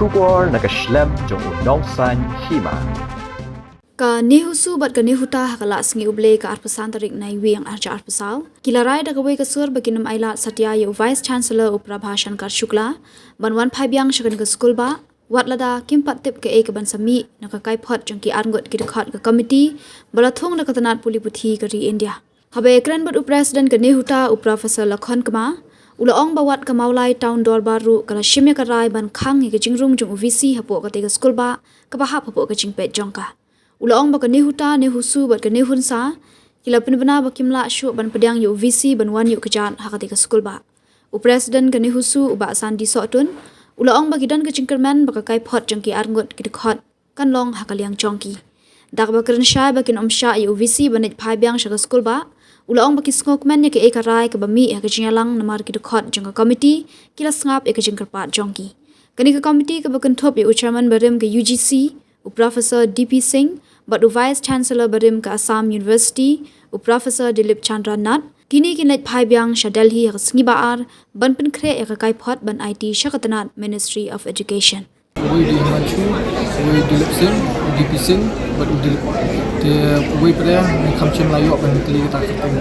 Shubor nakaslem jong unongsan Hima. Ka Nehusu bat ka Nehuta hakala sengi uble ka arpasan tarik nai wiang arja arpasal. Kilarai da kawai kasur baginam Ailad Satya yu Vice Chancellor Uprabhashan Kar Shukla banwan phaibyang shakan ka school ba watlada kimpat tip ke ek ban sami nakakai phot jongki arngot ki khot ka committee balathong na katanat puli puthi ka ri India. Habe ekran bat President ka Nehuta Professor Lakhon kama ulaong bawat ka maulai town door baru kala shimya ka rai ban khang ke jingrung jong VC hapo ka te ka school ba ka bahap hapo ka jingpet jongka. Ulaong baka Nehuta, Nehusu, bat ka Nehunsa, kila pinabana bakimla syuk ban pedang yu VC ban wan Ïuhkjat hakati ka skul ba. President ka Nehusu uba asan di sotun, ulaong bagidan ka cingkerman baka kai pot jangki arngot ki dekhot, kan long hakaliang jongki. Dak bakaran syai bakin omsya yu VC banit phaibyang sya ka skul ba, ulaong baki skokman ya ke ekarai ka bami ya ka jingalang namar ki dekhot jangka komiti, kila sngap ya ka jingkerpat jongki. Kani ka komiti ka bakan top yu chairman barim ka UGC, Professor DP Singh, but Vice Chancellor Barim ka Assam University, Professor Dilip Chandra Nat, kini kinait phaibyang sha Delhi ka sngibaar ban penkre ka kai phot ban IT Shakatanat Ministry of Education. We Nehusu, we Dilip Singh, DP Singh, but Dilip. Te we pada ni kamchem layo ban kali kita ketemu.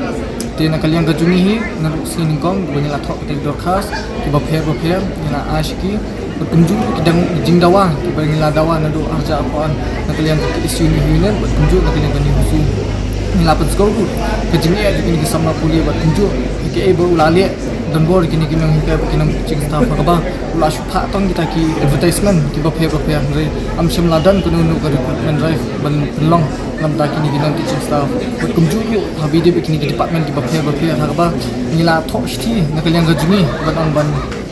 Te nak kalian gajungi hi naruk sini kong banyak lathok kita dorkas, kita bapher na ashki. Berkunjung kidang jingdawa bagi ladawa nado arja apaan nak kalian isu ni union berkunjung nak kalian kani husu ni lapan skor ku kejini ada kini sama kuliah berkunjung ke baru lali dan bor kini kini kita cik staff apa ulah syupha tong kita ki advertisement ki baphe re am shim ladan kunu nu ka recruitment drive ban long lam ta kini cik staff berkunjung yu habi de kini department ki baphe apa ni la thok sti nak kalian gajuni ban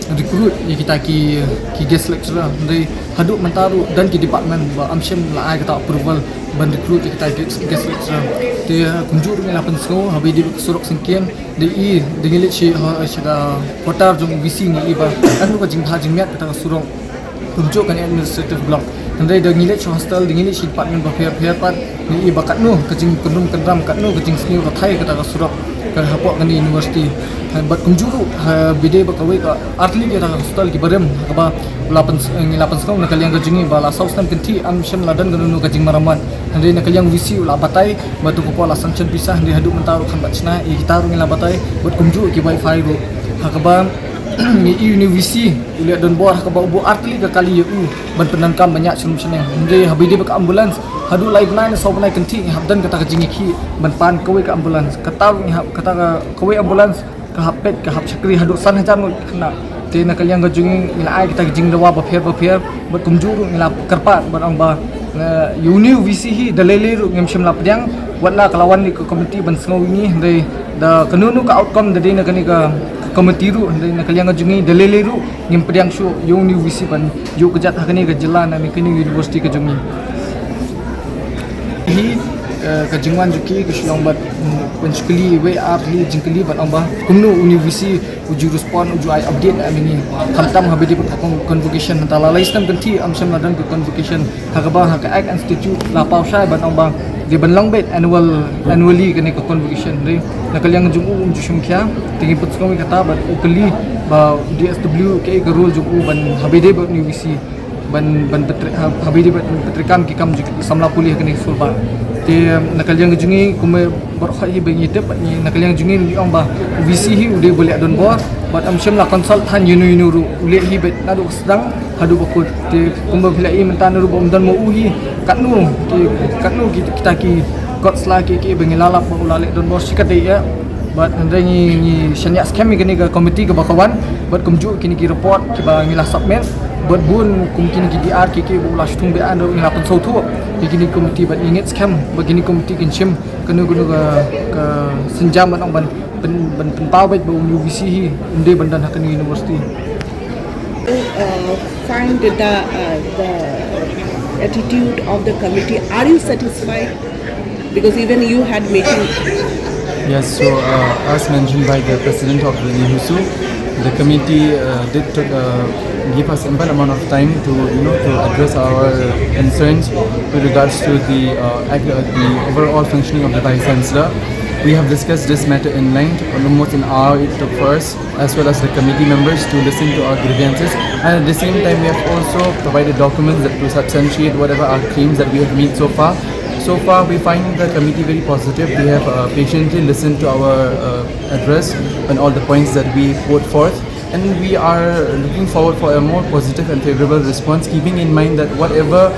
recruit ni kita ki guest lecturer dari haduk mentaru dan ki department ba amshim la ai kata approval ban recruit kita guest lecturer dia kunjur ni lapan sko habi di surok singkian di dengilit shi da hotar jong vc ni iba anu ka jingha jingmiat kata surok kunjur kan administrative block dari dengilit shi hostel dengilit shi department ba fair pat ni iba katnu kajing kundum kendram katnu kajing sniu ka thai kata surok kan hapok kan di university bat kunjuru bide bakawai ka artli ke ta hostel ki barem ba lapan sekau nak kalian gajingi bala saus nam kenti am sham ladan ganu gajing maraman hande nak kalian visi ula batai batu ko la sanction pisah di hadu mentaru kan bachna i kita ru ngila batai bat kunju ki wifi ru hakaba ni university uliat don bor hakaba ubu artli ka kali yu ban penankam banyak sum seneng hande habide bak ambulans hadu live nine so banai kenti habdan kata gajingi ki ban pan kawai ka ambulans kata kata kawai ambulans kahapet kahap chakri hadu san hajar kena te nak kalian gajungi ila ai kita jing dawa bapher bat kumjuru ila karpat barang ba uni vc hi dalele ru ngem shim lapdyang wala kalawan ni komiti ban sngo ni dei da kanunu ka outcome da dei na kani ka komiti ru dei nak kalian gajungi dalele ru ngem pdyang shu uni vc ban Ïuhkjat hakani ka jila na ni kani university ka jungi hi kajingwan juki kesyong bat penskeli we arli jingkeli bat amba kumnu university uju respond uju ai update amini kamtam habidi convocation antala laistam ganti amsam ladan convocation hakaba haka act institute la pausai bat amba di banlang bet annually kani convocation re nakaliang jungu uju shumkya tingi putskong kata bat ukeli ba dsw ke garul jungu ban habidi bat university ban habidi bat petrikam ki kam samla pulih kani sulba te nakaliang jungi kume berkhai hi bengi te ni nakaliang jungi ni amba vc hi ude boleh adon bor bat amsham la consult han yunu ru ule hi bet nadu sedang hadu bakut te kumba bilai mentan ru bomdan mo uhi katnu kita ki got slaki ki bengi lalap ba ulale don bor sikat ya bat andai ni syanyak scam ni ke komiti ke bakawan bat kumju kini ki report ki ba ngilah submit bat bun kumkini ki DR ki ulah stung be ando ngapun sautu begini komiti bat ingit scam begini komiti kinchim kenu ke senjam ban Pynpaw bet ba UVC hi inde bandan hakan university find the attitude of the committee. Are you satisfied? Because even you had meeting. Yes, so as mentioned by the president of the Nehusu, the committee did give us ample amount of time to address our concerns with regards to the overall functioning of the Vice Chancellor. We have discussed this matter in length, almost an hour it took for us, as well as the committee members to listen to our grievances. And at the same time, we have also provided documents that to substantiate whatever our claims that we have made so far. So far, we find the committee very positive. They have patiently listened to our address and all the points that we put forth. And we are looking forward for a more positive and favorable response, keeping in mind that whatever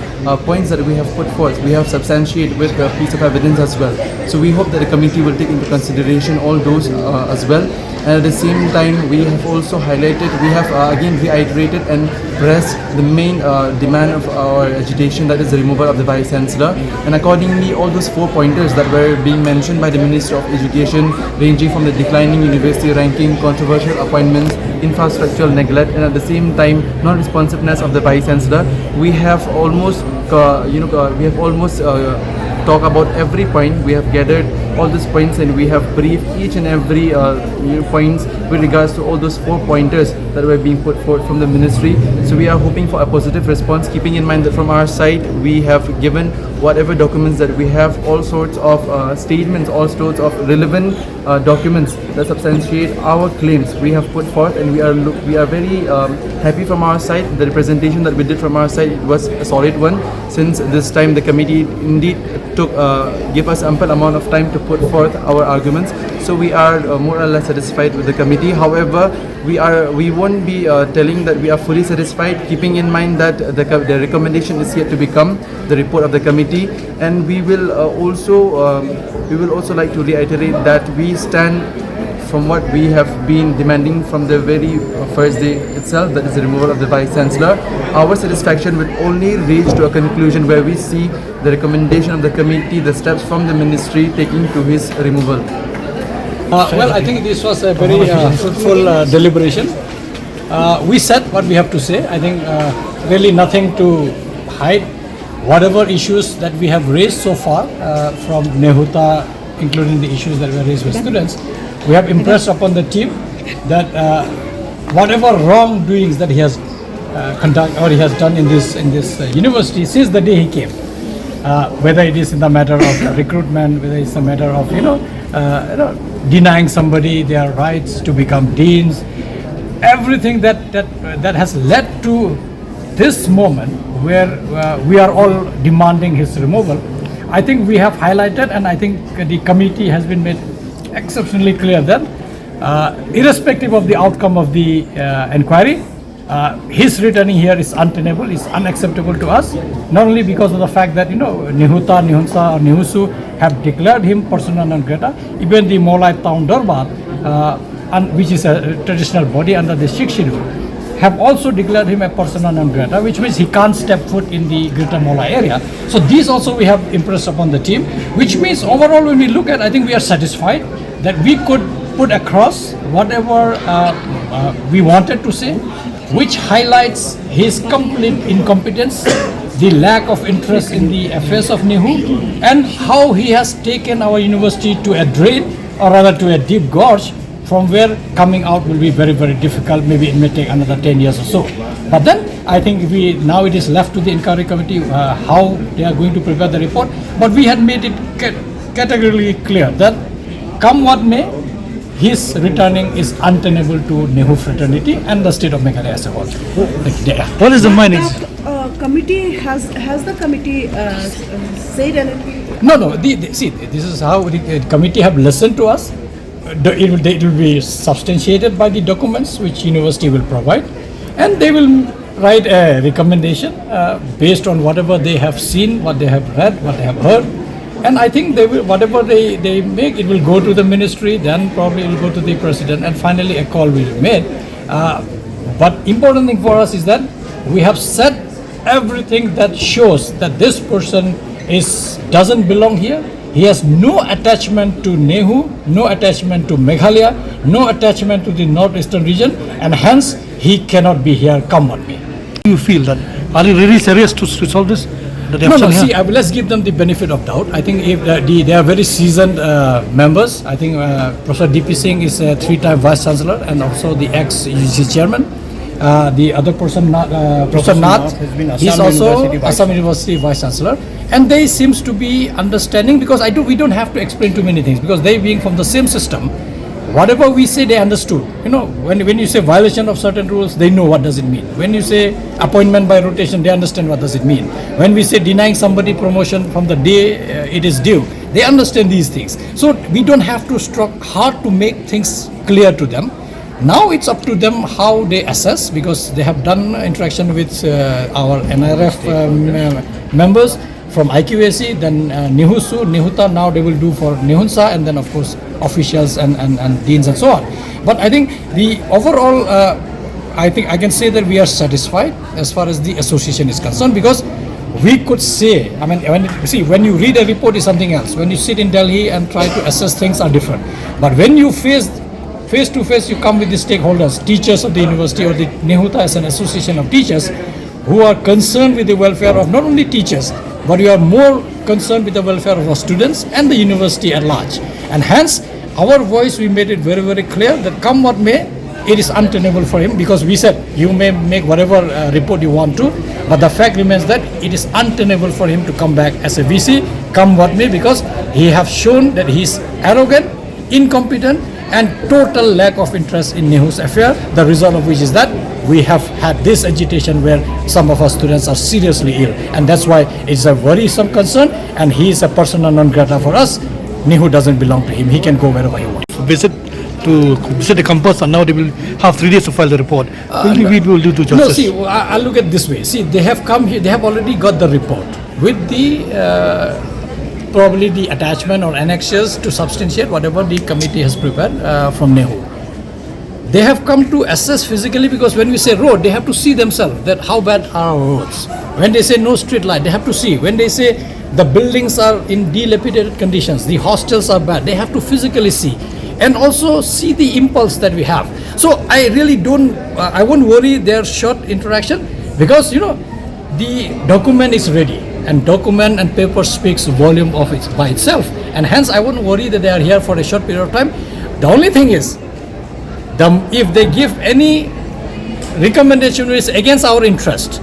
points that we have put forth, we have substantiated with a piece of evidence as well. So we hope that the committee will take into consideration all those as well. And at the same time, we have also highlighted, we have again reiterated and pressed the main demand of our agitation, that is the removal of the Vice Chancellor. And accordingly, all those 4 pointers that were being mentioned by the Minister of Education, ranging from the declining university ranking, controversial appointments, infrastructural neglect, and at the same time non-responsiveness of the Vice Chancellor, we have almost talk about every point. We have gathered all these points and we have briefed each and every points with regards to all those 4 pointers that were being put forward from the ministry. So we are hoping for a positive response, keeping in mind that from our side we have given whatever documents that we have, all sorts of statements, all sorts of relevant documents that substantiate our claims we have put forth, and we are very happy from our side. The representation that we did from our side was a solid one, since this time the committee indeed give us ample amount of time to put forth our arguments. So we are more or less satisfied with the committee. However, we won't be telling that we are fully satisfied, keeping in mind that the recommendation is yet to become the report of the committee. And we will also like to reiterate that we stand from what we have been demanding from the very first day itself, that is the removal of the Vice Chancellor. Our satisfaction will only reach to a conclusion where we see the recommendation of the committee, the steps from the ministry taking to his removal. Well, I think this was a very fruitful deliberation. We said what we have to say. I think really nothing to hide. Whatever issues that we have raised so far from Nehuta, including the issues that were raised with students, we have impressed upon the team that whatever wrongdoings that he has conducted or he has done in this university since the day he came, whether it is in the matter of recruitment, whether it's a matter of denying somebody their rights to become deans, everything that has led to this moment where we are all demanding his removal, I think we have highlighted, and I think the committee has been made exceptionally clear that irrespective of the outcome of the inquiry, his returning here is untenable, is unacceptable to us, not only because of the fact that Nehuta, Nehunsa or Nehusu have declared him persona non grata. Even the Molai Town Darbar, which is a traditional body under the Sikh schedule, have also declared him a persona non grata, which means he can't step foot in the Greater Molai area. So these also we have impressed upon the team, which means overall when we look at, I think we are satisfied that we could put across whatever we wanted to say, which highlights his complete incompetence, the lack of interest in the affairs of Nehu, and how he has taken our university to a drain, or rather to a deep gorge, from where coming out will be very, very difficult. Maybe it may take another 10 years or so. But then I think now it is left to the inquiry committee how they are going to prepare the report. But we had made it categorically clear that come what may, his returning is untenable to Nehu fraternity and the state of Meghalaya as a whole. What is the money? Committee has the committee said anything? No. See, this is how the committee have listened to us. It will be substantiated by the documents which university will provide, and they will write a recommendation based on whatever they have seen, what they have read, what they have heard. And I think they will, whatever they make, it will go to the ministry, then probably it will go to the president, and finally a call will be made. But important thing for us is that we have said everything that shows that this person doesn't belong here. He has no attachment to Nehu, no attachment to Meghalaya, no attachment to the northeastern region, and hence he cannot be here, come what may. Do you feel that? Are you really serious to solve this? No, see, let's give them the benefit of doubt. I think if they are very seasoned members. I think Professor D.P. Singh is a 3-time Vice Chancellor and also the ex-UGC Chairman. The other person, Professor Nath, he's also Assam University Vice Chancellor, and they seems to be understanding, because we don't have to explain too many things, because they being from the same system, whatever we say they understood. You know, when you say violation of certain rules, they know what does it mean. When you say appointment by rotation, they understand what does it mean. When we say denying somebody promotion from the day it is due, they understand these things. So we don't have to struggle hard to make things clear to them. Now it's up to them how they assess, because they have done interaction with our NRF members from IQAC, then Nehusu, Nehuta, now they will do for Nehunsa, and then of course officials and deans and so on. But I think the overall, I think I can say that we are satisfied as far as the association is concerned, because we could say, I mean, when you read a report is something else. When you sit in Delhi and try to assess things are different. But when you face to face, you come with the stakeholders, teachers of the university, or the Nehuta as an association of teachers who are concerned with the welfare of not only teachers, but we are more concerned with the welfare of our students and the university at large. And hence, our voice, we made it very, very clear that come what may, it is untenable for him, because we said you may make whatever report you want to, but the fact remains that it is untenable for him to come back as a VC, come what may, because he has shown that he is arrogant, incompetent, and total lack of interest in Nehu's affair, the result of which is that we have had this agitation where some of our students are seriously ill, and that's why it's a worrisome concern, and he is a persona non grata for us. Nehu doesn't belong to him, he can go wherever he wants. Visit the campus, and now they will have 3 days to file the report. We will do to justice. No, see, I'll look at this way. See, they have come here, they have already got the report with the probably the attachment or annexures to substantiate whatever the committee has prepared from Nehu. They have come to assess physically, because when we say road, they have to see themselves that how bad are our roads. When they say no street light, they have to see. When they say the buildings are in dilapidated conditions, the hostels are bad, they have to physically see. And also see the impulse that we have. So I really don't, I won't worry their short interaction, because you know, the document is ready. And document and paper speaks volume of it by itself, and hence I wouldn't worry that they are here for a short period of time. The only thing is, if they give any recommendation which is against our interest,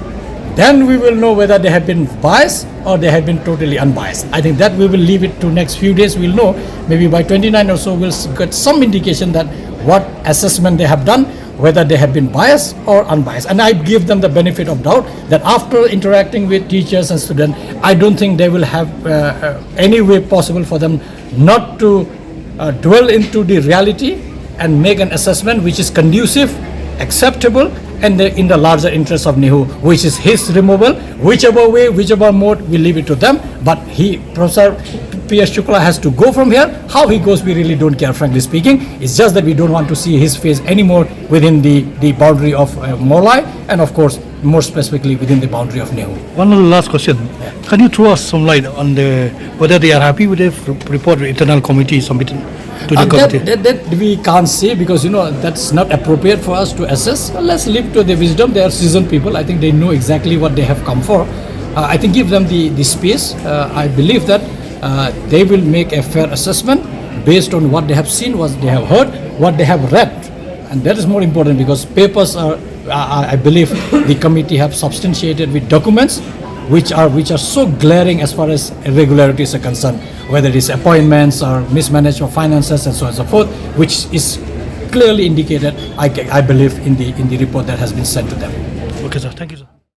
then we will know whether they have been biased or they have been totally unbiased. I think that we will leave it to next few days. We'll know, maybe by 29 or so we'll get some indication that what assessment they have done, whether they have been biased or unbiased. And I give them the benefit of doubt that after interacting with teachers and students, I don't think they will have any way possible for them not to dwell into the reality and make an assessment which is conducive, acceptable, and in the larger interest of Nehu, which is his removal. Whichever way, whichever mode, we leave it to them. But Professor P.S. Shukla has to go from here. How he goes, we really don't care, frankly speaking. It's just that we don't want to see his face anymore within the boundary of Morlai, and of course, more specifically within the boundary of Nehu. One last question. Can you throw us some light on whether they are happy with the report the internal committee submitted to the committee? That we can't say, because you know that's not appropriate for us to assess. Let's leave to their wisdom. They are seasoned people. I think they know exactly what they have come for. I think give them the space. I believe that they will make a fair assessment based on what they have seen, what they have heard, what they have read, and that is more important, because papers are, I believe, the committee have substantiated with documents which are so glaring as far as irregularities are concerned, whether it is appointments or mismanagement of finances and so on and so forth, which is clearly indicated, I believe, in the report that has been sent to them. Okay, sir. Thank you, sir.